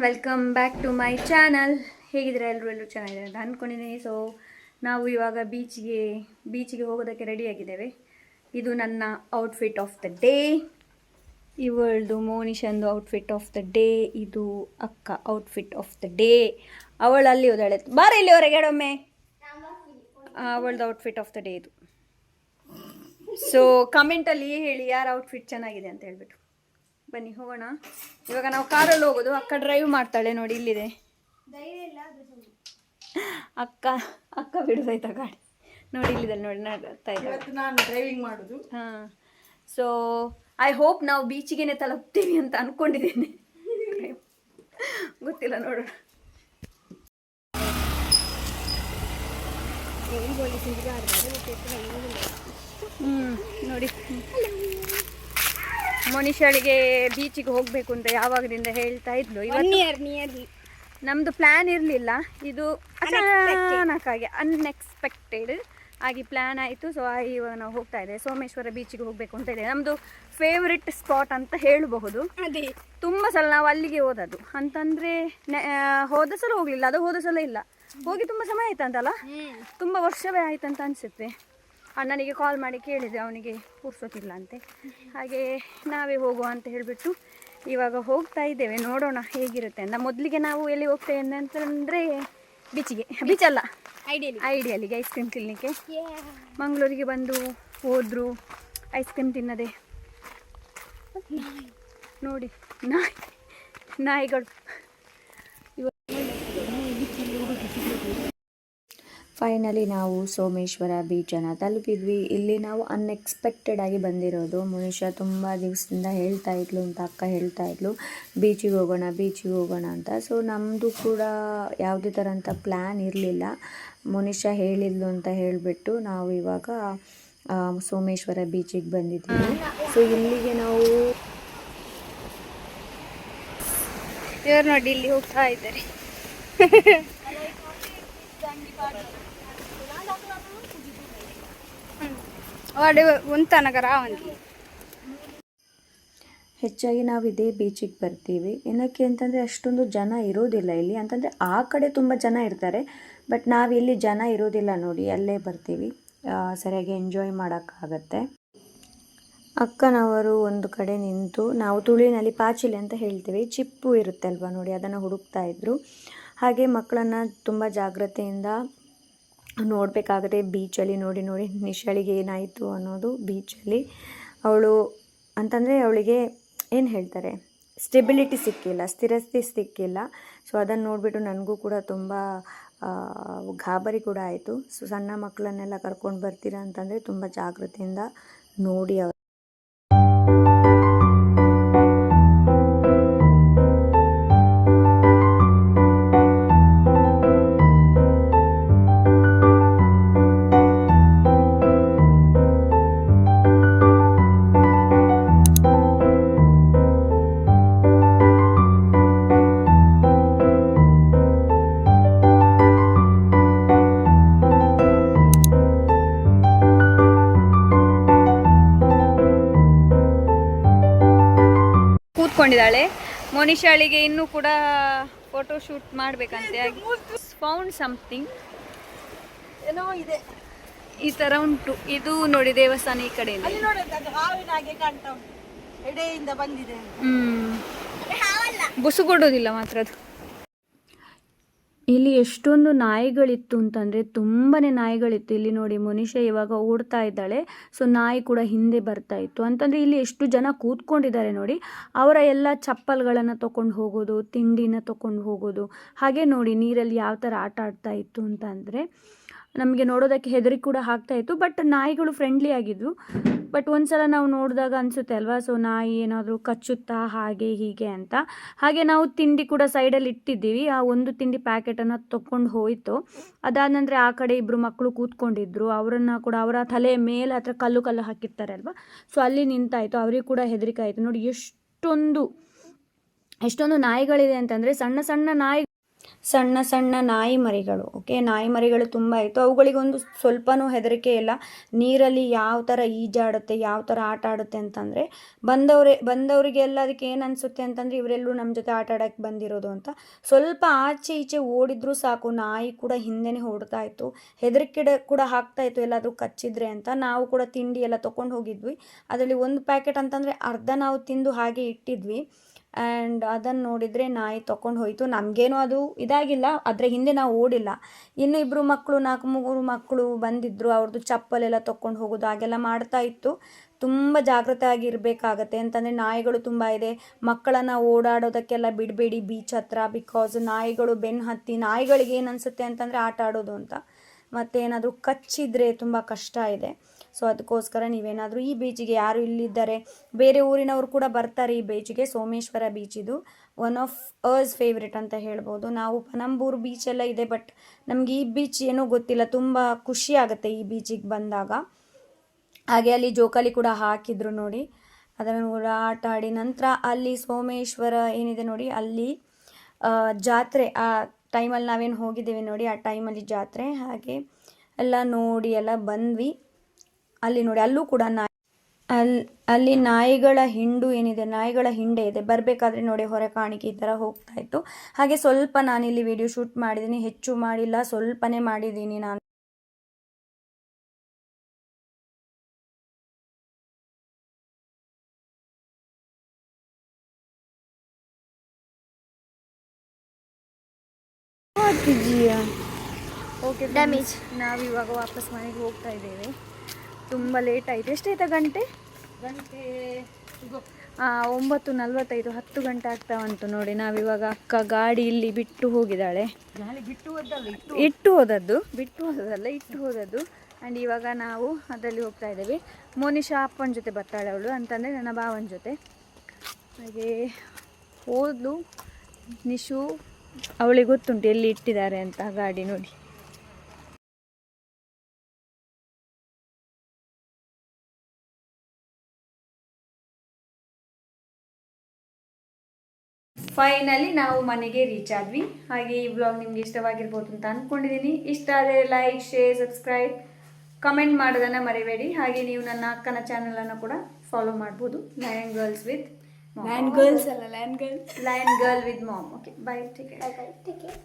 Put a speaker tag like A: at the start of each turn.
A: Welcome back to my channel. ಹೇಗಿದ್ದೀರಾ? ಎಲ್ಲರೂ ಚೆನ್ನಾಗಿದ್ದಾರೆ ಅಂತ ಅಂದ್ಕೊಂಡಿದ್ದೀನಿ. ಸೊ ನಾವು ಇವಾಗ ಬೀಚಿಗೆ ಹೋಗೋದಕ್ಕೆ ರೆಡಿಯಾಗಿದ್ದೇವೆ. ಇದು ನನ್ನ ಔಟ್ಫಿಟ್ ಆಫ್ ದ ಡೇ, ಇವಳದು ಮೋನಿಶಂದು ಔಟ್ಫಿಟ್ ಆಫ್ ದ ಡೇ, ಇದು ಅಕ್ಕ ಔಟ್ಫಿಟ್ ಆಫ್ ದ ಡೇ. ಅವಳು ಅಲ್ಲಿ ಹೋದಾಳೆ, ಬಾರ ಇಲ್ಲಿ ಹೊರಗೆ ಒಮ್ಮೆ. ಅವಳದು ಔಟ್ಫಿಟ್ ಆಫ್ ದ ಡೇ ಇದು. ಸೊ ಕಮೆಂಟಲ್ಲಿ ಹೇಳಿ ಯಾರು ಔಟ್ಫಿಟ್ ಚೆನ್ನಾಗಿದೆ ಅಂತ ಹೇಳ್ಬಿಟ್ಟು. ಬನ್ನಿ ಹೋಗೋಣ. ಇವಾಗ ನಾವು ಕಾರಲ್ಲಿ ಹೋಗೋದು. ಅಕ್ಕ ಡ್ರೈವ್ ಮಾಡ್ತಾಳೆ ನೋಡಿ, ಇಲ್ಲಿದೆ ಅಕ್ಕ ಬಿಡೋದಾಯ್ತಾ ಗಾಡಿ ನೋಡಿ, ಇಲ್ಲಿದೆ ನೋಡಿ, ನಾನು
B: ಡ್ರೈವಿಂಗ್ ಮಾಡೋದು.
A: ಹಾಂ, ಸೊ ಐ ಹೋಪ್ ನಾವು ಬೀಚಿಗೆ ತಲುಪ್ತೀವಿ ಅಂತ ಅನ್ಕೊಂಡಿದ್ದೇನೆ. ಗೊತ್ತಿಲ್ಲ, ನೋಡೋಣ. ನೋಡಿ, ಮೋನಿಶಾಳಿಗೆ ಬೀಚಿಗೆ ಹೋಗಬೇಕು ಅಂತ ಯಾವಾಗದಿಂದ ಹೇಳ್ತಾ ಇದ್ಲು. ಇವತ್ತು ನಮ್ಮದು ಪ್ಲ್ಯಾನ್ ಇರಲಿಲ್ಲ, ಇದು ಅಚಾನಕ್ಕಾಗಿ ಅನ್ಎಕ್ಸ್ಪೆಕ್ಟೆಡ್ ಆಗಿ ಪ್ಲ್ಯಾನ್ ಆಯಿತು. ಸೊ ಇವಾಗ ನಾವು ಹೋಗ್ತಾ ಇದ್ದೇವೆ, ಸೋಮೇಶ್ವರ ಬೀಚಿಗೆ ಹೋಗಬೇಕು ಅಂತ ಇದೆ. ನಮ್ಮದು ಫೇವ್ರೆಟ್ ಸ್ಪಾಟ್ ಅಂತ ಹೇಳಬಹುದು. ಅದೇ ತುಂಬ ಸಲ ನಾವು ಅಲ್ಲಿಗೆ ಹೋದದ್ದು ಅಂತಂದರೆ, ಹೋದ ಸಲ ಹೋಗಲಿಲ್ಲ, ಅದು ಹೋದ ಸಲ ಇಲ್ಲ, ಹೋಗಿ ತುಂಬ ಸಮಯ ಆಯ್ತಂತಲ್ಲ, ತುಂಬ ವರ್ಷವೇ ಆಯ್ತಂತ ಅನಿಸುತ್ತೆ. ಅಣ್ಣನಿಗೆ ಕಾಲ್ ಮಾಡಿ ಕೇಳಿದೆ, ಅವನಿಗೆ ಪುರ್ಸೋತಿಲ್ಲ ಅಂತೆ. ಹಾಗೆ ನಾವೇ ಹೋಗುವ ಅಂತ ಹೇಳಿಬಿಟ್ಟು ಇವಾಗ ಹೋಗ್ತಾ ಇದ್ದೇವೆ. ನೋಡೋಣ ಹೇಗಿರುತ್ತೆ ಅಂತ. ಮೊದಲಿಗೆ ನಾವು ಎಲ್ಲಿ ಹೋಗ್ತೇವೆ ಅಂತಂದರೆ ಬೀಚಲ್ಲ, ಐಡಿಯಲ್ಲಿಗೆ ಐಸ್ ಕ್ರೀಮ್ ತಿನ್ನಲಿಕ್ಕೆ. ಮಂಗಳೂರಿಗೆ ಬಂದು ಹೋದ್ರು ಐಸ್ ಕ್ರೀಮ್ ತಿನ್ನದೆ. ನೋಡಿ ನಾಯಿಗಳು.
C: ಫೈನಲಿ ನಾವು ಸೋಮೇಶ್ವರ ಬೀಚನ್ನು ತಲುಪಿದ್ವಿ. ಇಲ್ಲಿ ನಾವು ಅನ್ಎಕ್ಸ್ಪೆಕ್ಟೆಡ್ ಆಗಿ ಬಂದಿರೋದು. ಮನುಷ್ಯ ತುಂಬ ದಿವಸದಿಂದ ಹೇಳ್ತಾ ಇದ್ಲು ಅಂತ ಅಕ್ಕ ಹೇಳ್ತಾ ಇದ್ಲು, ಬೀಚಿಗೆ ಹೋಗೋಣ ಅಂತ. ಸೊ ನಮ್ಮದು ಕೂಡ ಯಾವುದೇ ಥರ ಅಂತ ಪ್ಲ್ಯಾನ್ ಇರಲಿಲ್ಲ. ಮನುಷ್ಯ ಹೇಳಿದ್ಲು ಅಂತ ಹೇಳಿಬಿಟ್ಟು ನಾವು ಇವಾಗ ಸೋಮೇಶ್ವರ ಬೀಚಿಗೆ ಬಂದಿದ್ದೀವಿ. ಸೊ ಇಲ್ಲಿಗೆ ನಾವು
A: ಇವರು ನೋಡಿ ಇಲ್ಲಿ ಹೋಗ್ತಾ ಇದ್ದಾರೆ.
C: ಹೆಚ್ಚಾಗಿ ನಾವು ಇದೇ ಬೀಚಿಗೆ ಬರ್ತೀವಿ. ಏನಕ್ಕೆ ಅಂತಂದರೆ ಅಷ್ಟೊಂದು ಜನ ಇರೋದಿಲ್ಲ ಇಲ್ಲಿ. ಅಂತಂದರೆ ಆ ಕಡೆ ತುಂಬ ಜನ ಇರ್ತಾರೆ, ಬಟ್ ನಾವಿಲ್ಲಿ ಜನ ಇರೋದಿಲ್ಲ ನೋಡಿ, ಅಲ್ಲೇ ಬರ್ತೀವಿ, ಸರಿಯಾಗಿ ಎಂಜಾಯ್ ಮಾಡೋಕ್ಕಾಗತ್ತೆ. ಅಕ್ಕನವರು ಒಂದು ಕಡೆ ನಿಂತು, ನಾವು ತುಳುವಿನಲ್ಲಿ ಪಾಚಿಲೆ ಅಂತ ಹೇಳ್ತೀವಿ, ಚಿಪ್ಪು ಇರುತ್ತೆ ಅಲ್ವಾ ನೋಡಿ, ಅದನ್ನು ಹುಡುಕ್ತಾ ಇದ್ರು. ಹಾಗೆ ಮಕ್ಕಳನ್ನು ತುಂಬ ಜಾಗ್ರತೆಯಿಂದ ನೋಡಬೇಕಾಗತ್ತೆ ಬೀಚಲ್ಲಿ. ನೋಡಿ ನಿಶಾಳಿಗೆ ಏನಾಯಿತು ಅನ್ನೋದು ಬೀಚಲ್ಲಿ. ಅವಳು ಅಂತಂದರೆ ಅವಳಿಗೆ ಏನು ಹೇಳ್ತಾರೆ, ಸ್ಟೆಬಿಲಿಟಿ ಸಿಕ್ಕಿಲ್ಲ, ಸ್ಥಿರತೆ ಸಿಕ್ಕಿಲ್ಲ. ಸೊ ಅದನ್ನು ನೋಡಿಬಿಟ್ಟು ನನಗೂ ಕೂಡ ತುಂಬ ಗಾಬರಿ ಕೂಡ ಆಯಿತು. ಸೊ ಸಣ್ಣ ಮಕ್ಕಳನ್ನೆಲ್ಲ ಕರ್ಕೊಂಡು ಬರ್ತೀರಾ ಅಂತಂದರೆ ತುಂಬ ಜಾಗ್ರತೆಯಿಂದ ನೋಡಿ.
A: ಕೂತ್ಕೊಂಡಿದ್ದಾಳೆ. ಮೋನಿಶಾಳಿಗೆ ಇನ್ನೂ ಕೂಡ ಫೋಟೋ ಶೂಟ್ ಮಾಡಬೇಕಂತೆ. ಫೌಂಡ್ ಸಮಥಿಂಗ್
B: ಏನೋ ಇದೆ,
A: ಈ ಥರ ಉಂಟು. ಇದು ನೋಡಿ ದೇವಸ್ಥಾನ ಈ ಕಡೆ
B: ಎಡೆಯಿಂದ ಬಂದಿದೆ.
A: ಬುಸು ಕೊಡೋದಿಲ್ಲ ಮಾತ್ರ ಅದು.
C: ಇಲ್ಲಿ ಎಷ್ಟೊಂದು ನಾಯಿಗಳಿತ್ತು ಅಂತಂದರೆ ತುಂಬಾ ನಾಯಿಗಳಿತ್ತು ಇಲ್ಲಿ. ನೋಡಿ ಮನುಷ್ಯ ಇವಾಗ ಓಡ್ತಾ ಇದ್ದಾಳೆ, ಸೊ ನಾಯಿ ಕೂಡ ಹಿಂದೆ ಬರ್ತಾ ಇತ್ತು. ಅಂತಂದರೆ ಇಲ್ಲಿ ಎಷ್ಟು ಜನ ಕೂತ್ಕೊಂಡಿದ್ದಾರೆ ನೋಡಿ. ಅವರ ಎಲ್ಲ ಚಪ್ಪಲ್ಗಳನ್ನು ತೊಗೊಂಡು ಹೋಗೋದು, ತಿಂಡಿನ ತೊಗೊಂಡು ಹೋಗೋದು. ಹಾಗೆ ನೋಡಿ ನೀರಲ್ಲಿ ಯಾವ ಥರ ಆಟ ಆಡ್ತಾ ಇತ್ತು ಅಂತಂದರೆ ನಮಗೆ ನೋಡೋದಕ್ಕೆ ಹೆದರಿ ಕೂಡ ಆಗ್ತಾ ಇತ್ತು. ಬಟ್ ನಾಯಿಗಳು ಫ್ರೆಂಡ್ಲಿ ಆಗಿದ್ವು. ಬಟ್ ಒಂದ್ಸಲ ನಾವು ನೋಡಿದಾಗ ಅನಿಸುತ್ತೆ ಅಲ್ವಾ, ಸೊ ನಾಯಿ ಏನಾದರೂ ಕಚ್ಚುತ್ತಾ ಹಾಗೆ ಹೀಗೆ ಅಂತ. ಹಾಗೆ ನಾವು ತಿಂಡಿ ಕೂಡ ಸೈಡಲ್ಲಿ ಇಟ್ಟಿದ್ದೀವಿ. ಆ ಒಂದು ತಿಂಡಿ ಪ್ಯಾಕೆಟನ್ನು ತೊಗೊಂಡು ಹೋಯಿತು. ಅದಾದ ನಂತರ ಆ ಕಡೆ ಇಬ್ಬರು ಮಕ್ಕಳು ಕೂತ್ಕೊಂಡಿದ್ರು, ಅವರನ್ನು ಕೂಡ ಅವರ ತಲೆ ಮೇಲೆ ಹತ್ರ ಕಲ್ಲು ಹಾಕಿರ್ತಾರೆ ಅಲ್ವಾ, ಸೊ ಅಲ್ಲಿ ನಿಂತಾಯಿತು. ಅವರಿಗೆ ಕೂಡ ಹೆದರಿಕೆ ಆಯಿತು. ನೋಡಿ ಎಷ್ಟೊಂದು ನಾಯಿಗಳಿದೆ ಅಂತಂದರೆ, ಸಣ್ಣ ನಾಯಿ ಸಣ್ಣ ಸಣ್ಣ ನಾಯಿ ಮರಿಗಳು. ಓಕೆ, ನಾಯಿ ಮರಿಗಳು ತುಂಬ ಇತ್ತು. ಅವುಗಳಿಗೊಂದು ಸ್ವಲ್ಪನೂ ಹೆದರಿಕೆ ಇಲ್ಲ. ನೀರಲ್ಲಿ ಯಾವ ಥರ ಈಜಾಡುತ್ತೆ, ಯಾವ ಥರ ಆಟ ಆಡುತ್ತೆ ಅಂತಂದರೆ ಬಂದವರಿಗೆಲ್ಲ ಅದಕ್ಕೆ ಏನು ಅನಿಸುತ್ತೆ ಅಂತಂದರೆ ಇವರೆಲ್ಲರೂ ನಮ್ಮ ಜೊತೆ ಆಟ ಆಡೋಕ್ಕೆ ಬಂದಿರೋದು ಅಂತ. ಸ್ವಲ್ಪ ಆಚೆ ಈಚೆ ಓಡಿದ್ರೂ ಸಾಕು, ನಾಯಿ ಕೂಡ ಹಿಂದೆನೇ ಓಡ್ತಾ ಇತ್ತು. ಹೆದರಿಕೆ ಕೂಡ ಆಗ್ತಾ ಇತ್ತು ಎಲ್ಲಾದರೂ ಕಚ್ಚಿದ್ರೆ ಅಂತ. ನಾವು ಕೂಡ ತಿಂಡಿ ಎಲ್ಲ ತೊಗೊಂಡು ಹೋಗಿದ್ವಿ. ಅದರಲ್ಲಿ ಒಂದು ಪ್ಯಾಕೆಟ್ ಅಂತಂದರೆ ಅರ್ಧ ನಾವು ತಿಂದು ಹಾಗೆ ಇಟ್ಟಿದ್ವಿ. ಆ್ಯಂಡ್ ಅದನ್ನು ನೋಡಿದರೆ ನಾಯಿ ತೊಗೊಂಡು ಹೋಯಿತು. ನಮಗೇನೋ ಅದು ಇದಾಗಿಲ್ಲ, ಅದರ ಹಿಂದೆ ನಾವು ಓಡಿಲ್ಲ. ಇನ್ನು ಇಬ್ಬರು ಮಕ್ಕಳು, 4 ಮಕ್ಕಳು ಬಂದಿದ್ದರು. ಅವ್ರದ್ದು ಚಪ್ಪಲೆಲ್ಲ ತೊಗೊಂಡು ಹೋಗೋದು ಹಾಗೆಲ್ಲ ಮಾಡ್ತಾ ಇತ್ತು. ತುಂಬ ಜಾಗೃತೆ ಆಗಿರಬೇಕಾಗತ್ತೆ, ಅಂತಂದರೆ ನಾಯಿಗಳು ತುಂಬ ಇದೆ. ಮಕ್ಕಳನ್ನು ಓಡಾಡೋದಕ್ಕೆಲ್ಲ ಬಿಡಬೇಡಿ ಬೀಚ್ ಹತ್ರ. ಬಿಕಾಸ್ ನಾಯಿಗಳು ಬೆನ್ನು ಹತ್ತಿ, ನಾಯಿಗಳಿಗೆ ಏನು ಅನಿಸುತ್ತೆ ಅಂತಂದರೆ ಆಟ ಆಡೋದು ಅಂತ. ಮತ್ತು ಏನಾದರೂ ಕಚ್ಚಿದರೆ ತುಂಬ ಕಷ್ಟ ಇದೆ. ಸೊ ಅದಕ್ಕೋಸ್ಕರ ನೀವೇನಾದರೂ ಈ ಬೀಚಿಗೆ, ಯಾರು ಇಲ್ಲಿದ್ದಾರೆ ಬೇರೆ ಊರಿನವರು ಕೂಡ ಬರ್ತಾರೆ ಈ ಬೀಚಿಗೆ. ಸೋಮೇಶ್ವರ ಬೀಚ್ ಇದು ಒನ್ ಆಫ್ ಅಸ್ ಫೇವ್ರೆಟ್ ಅಂತ ಹೇಳ್ಬೋದು. ನಾವು ಪನಂಬೂರು ಬೀಚ್ ಎಲ್ಲ ಇದೆ, ಬಟ್ ನಮಗೆ ಈ ಬೀಚ್ ಏನೋ ಗೊತ್ತಿಲ್ಲ, ತುಂಬ ಖುಷಿ ಆಗುತ್ತೆ ಈ ಬೀಚಿಗೆ ಬಂದಾಗ. ಹಾಗೆ ಅಲ್ಲಿ ಜೋಕಾಲಿ ಕೂಡ ಹಾಕಿದ್ರು ನೋಡಿ, ಅದನ್ನು ಕೂಡ ಆಟ ಆಡಿ ನಂತರ ಅಲ್ಲಿ ಸೋಮೇಶ್ವರ ಏನಿದೆ ನೋಡಿ, ಅಲ್ಲಿ ಜಾತ್ರೆ, ಆ ಟೈಮಲ್ಲಿ ನಾವೇನು ಹೋಗಿದ್ದೇವೆ ನೋಡಿ, ಆ ಟೈಮಲ್ಲಿ ಜಾತ್ರೆ ಹಾಗೆ ಎಲ್ಲ ನೋಡಿ ಎಲ್ಲ ಬಂದ್ವಿ. ಅಲ್ಲಿ ನೋಡಿ, ಅಲ್ಲೂ ಕೂಡ ಅಲ್ಲಿ ನಾಯಿಗಳ ಹಿಂಡು ಏನಿದೆ, ನಾಯಿಗಳ ಹಿಂಡೆ ಇದೆ. ಬರಬೇಕಾದ್ರೆ ನೋಡಿ ಹೊರ ಕಾಣಿಕೆ ಈ ಥರ ಹೋಗ್ತಾ ಇತ್ತು. ಹಾಗೆ ಸ್ವಲ್ಪ ನಾನಿಲ್ಲಿ ವಿಡಿಯೋ ಶೂಟ್ ಮಾಡಿದ್ದೀನಿ, ಹೆಚ್ಚು ಮಾಡಿಲ್ಲ, ಸ್ವಲ್ಪನೇ ಮಾಡಿದ್ದೀನಿ ನಾನು. Okay damage. ನಾವಿವಾಗ ವಾಪಸ್ ಮನೆಗೆ ಹೋಗ್ತಾ ಇದ್ದೇವೆ. ತುಂಬ ಲೇಟ್ ಆಯಿತು. ಎಷ್ಟಾಯ್ತಾ ಗಂಟೆ? 9:45, 10 ಗಂಟೆ ಆಗ್ತಾ ಉಂಟು ನೋಡಿ. ನಾವಿವಾಗ ಅಕ್ಕ ಗಾಡಿ ಇಲ್ಲಿ ಬಿಟ್ಟು ಹೋಗಿದ್ದಾಳೆ. ಇಟ್ಟು ಹೋದದ್ದು ಆ್ಯಂಡ್ ಇವಾಗ ನಾವು ಅದರಲ್ಲಿ ಹೋಗ್ತಾ ಇದ್ದೇವೆ. ಮೋನಿಶಾ ಅಪ್ಪನ ಜೊತೆ ಬರ್ತಾಳೆ ಅವಳು, ಅಂತಂದರೆ ನನ್ನ ಭಾವನ ಜೊತೆ. ಹಾಗೆ ಹೋದ್ಲು ನಿಶು, ಅವಳಿಗೆ ಗೊತ್ತುಂಟು ಎಲ್ಲಿ ಇಟ್ಟಿದ್ದಾರೆ ಅಂತ ಗಾಡಿ ನೋಡಿ. ಫೈನಲಿ ನಾವು ಮನೆಗೆ ರೀಚ್ ಆದ್ವಿ. ಹಾಗೆ ಈ ವ್ಲಾಗ್ ನಿಮ್ಗೆ ಇಷ್ಟವಾಗಿರ್ಬೋದು ಅಂತ ಅಂದ್ಕೊಂಡಿದ್ದೀನಿ. ಇಷ್ಟ ಆದರೆ ಲೈಕ್, ಶೇರ್, ಸಬ್ಸ್ಕ್ರೈಬ್, ಕಮೆಂಟ್ ಮಾಡೋದನ್ನು ಮರಿಬೇಡಿ. ಹಾಗೆ ನೀವು ನನ್ನ ಅಕ್ಕನ ಚಾನಲನ್ನು ಕೂಡ ಫಾಲೋ ಮಾಡ್ಬೋದು. Lion girl with mom. Okay, bye, take care.